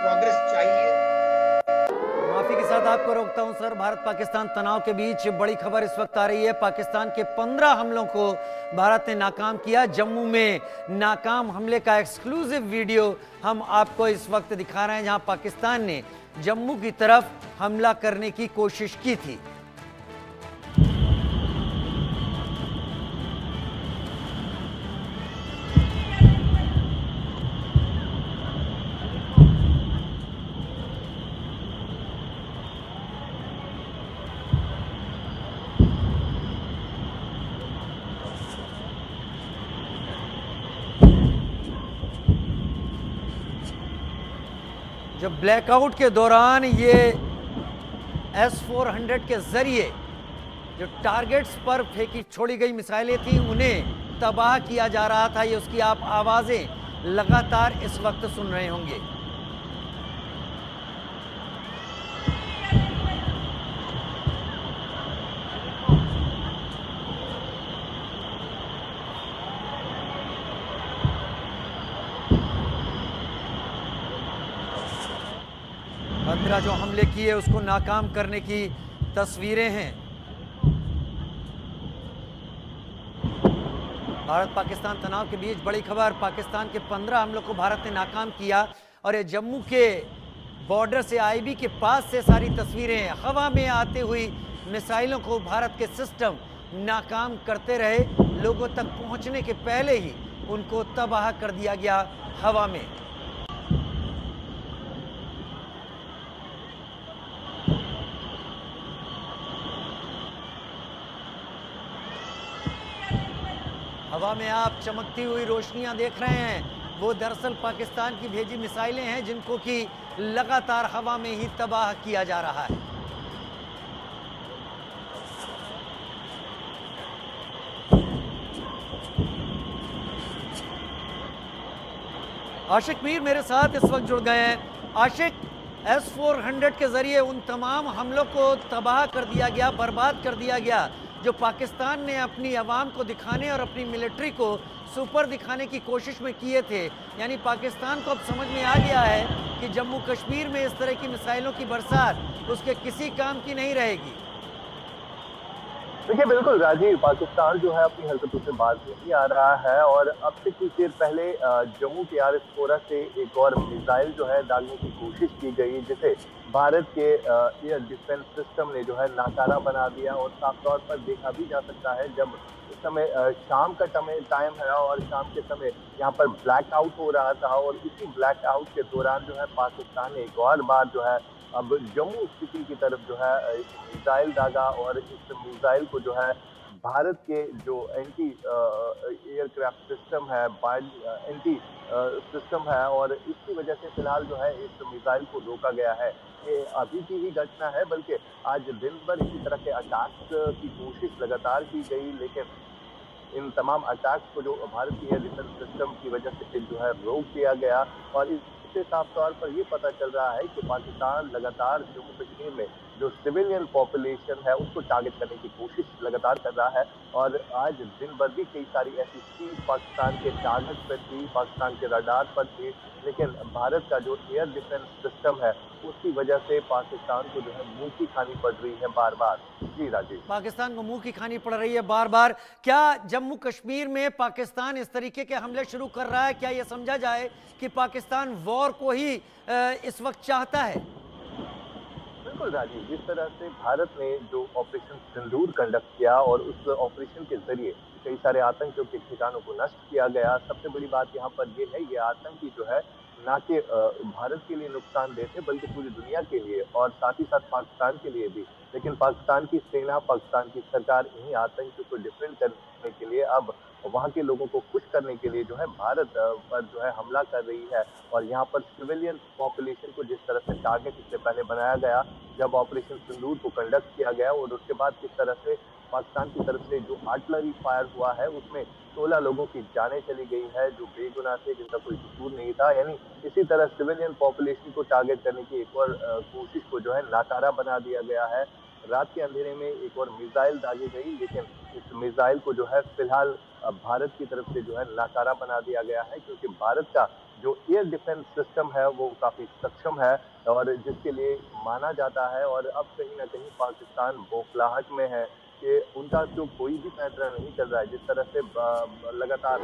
Progress चाहिए। माफी के साथ आपको रोकता हूं सर। भारत पाकिस्तान तनाव के बीच बड़ी खबर इस वक्त आ रही है। पाकिस्तान के 15 हमलों को भारत ने नाकाम किया। जम्मू में नाकाम हमले का एक्सक्लूसिव वीडियो हम आपको इस वक्त दिखा रहे हैं, जहां पाकिस्तान ने जम्मू की तरफ हमला करने की कोशिश की थी। जब ब्लैकआउट के दौरान ये S-400 के जरिए जो टारगेट्स पर फेंकी छोड़ी गई मिसाइलें थी उन्हें तबाह किया जा रहा था, ये उसकी आप आवाजें लगातार इस वक्त सुन रहे होंगे। जो हमले किए उसको नाकाम करने की तस्वीरें हैं। भारत पाकिस्तान तनाव के बीच बड़ी खबर, पाकिस्तान के 15 हमलों को भारत ने नाकाम किया और ये जम्मू के बॉर्डर से आईबी के पास से सारी तस्वीरें हैं। हवा में आते हुई मिसाइलों को भारत के सिस्टम नाकाम करते रहे। लोगों तक पहुंचने के पहले ही उनको तबाह कर दिया गया हवा में। हवा में आप चमकती हुई रोशनियां देख रहे हैं, वो दरअसल पाकिस्तान की भेजी मिसाइलें हैं जिनको कि लगातार हवा में ही तबाह किया जा रहा है। आशिक मीर मेरे साथ इस वक्त जुड़ गए हैं। आशिक, S-400 के जरिए उन तमाम हमलों को तबाह कर दिया गया, बर्बाद कर दिया गया जो पाकिस्तान ने अपनी आवाम को दिखाने और अपनी मिलिट्री को सुपर दिखाने की कोशिश में किए थे। यानी पाकिस्तान को अब समझ में आ गया है कि जम्मू कश्मीर में इस तरह की मिसाइलों की बरसात उसके किसी काम की नहीं रहेगी। देखिए, बिल्कुल राजीव, पाकिस्तान जो है अपनी हरकतों से बाज नहीं आ रहा है और अब से कुछ देर पहले जम्मू के आरएसपुरा से एक और मिसाइल जो है डालने की कोशिश की गई, जिसे भारत के एयर डिफेंस सिस्टम ने जो है नाकारा बना दिया। और साफ तौर पर देखा भी जा सकता है, जब इस समय शाम का टाइम है और शाम के समय यहाँ पर ब्लैक आउट हो रहा था और इसी ब्लैक आउट के दौरान जो है पाकिस्तान ने एक और बार जो है अब जम्मू सिटी की तरफ जो है मिसाइल दागा और इस मिसाइल को जो है भारत के जो एंटी एयरक्राफ्ट सिस्टम है, एंटी सिस्टम है, और इसकी वजह से फिलहाल जो है इस मिसाइल को रोका गया है। ये अभी की ही घटना है, बल्कि आज दिन भर इसी तरह के अटैक्स की कोशिश लगातार की गई, लेकिन इन तमाम अटैक्स को जो भारतीय एयर डिफेंस सिस्टम की वजह से जो है रोक दिया गया। और इससे साफ तौर पर ये पता चल रहा है कि पाकिस्तान लगातार जम्मू कश्मीर में जो सिविलियन पॉपुलेशन है उसको टारगेट करने की कोशिश लगातार कर रहा है। और आज दिन भर भी कई सारी ऐसी चीज पाकिस्तान के टारगेट पर थी, पाकिस्तान के रडार पर थी, लेकिन भारत का जो एयर डिफेंस सिस्टम है उसकी वजह से पाकिस्तान को जो है मुंह की खानी पड़ रही है बार बार। जी राजीव, पाकिस्तान को मुंह की खानी पड़ रही है बार बार। क्या जम्मू कश्मीर में पाकिस्तान इस तरीके के हमले शुरू कर रहा है? क्या यह समझा जाए कि पाकिस्तान वॉर को ही इस वक्त चाहता है? बिल्कुल राजीव, जिस तरह से भारत ने जो ऑपरेशन सिंदूर कंडक्ट किया और उस ऑपरेशन के जरिए कई सारे आतंकियों के ठिकानों को नष्ट किया गया। सबसे बड़ी बात यहाँ पर ये है, ये आतंकी जो है ना कि भारत के लिए नुकसानदेह थे बल्कि पूरी दुनिया के लिए और साथ ही साथ पाकिस्तान के लिए भी। लेकिन पाकिस्तान की सेना, पाकिस्तान की सरकार इन्हीं आतंकियों को डिफेंड करने के लिए अब वहाँ के लोगों को खुश करने के लिए जो है भारत पर जो है हमला कर रही है। और यहाँ पर सिविलियन पॉपुलेशन को जिस तरह से टारगेट इससे पहले बनाया गया जब ऑपरेशन सिंदूर को कंडक्ट किया गया, और उसके बाद किस तरह से पाकिस्तान की तरफ से जो आर्टिलरी फायर हुआ है उसमें 16 लोगों की जानें चली गई है जो बेगुनाह थे, जिनका कोई कसूर नहीं था। यानी इसी तरह सिविलियन पॉपुलेशन को टारगेट करने की एक और कोशिश को जो है नाकारा बना दिया गया है। रात के अंधेरे में एक और मिसाइल दागी गई, लेकिन इस मिसाइल को जो है फिलहाल भारत की तरफ से जो है नाकारा बना दिया गया है, क्योंकि भारत का जो एयर डिफेंस सिस्टम है वो काफ़ी सक्षम है और जिसके लिए माना जाता है। और अब कहीं न कहीं पाकिस्तान बौखलाहट में है कि उनका जो कोई भी फैसला नहीं चल रहा है, जिस तरह से ब लगातार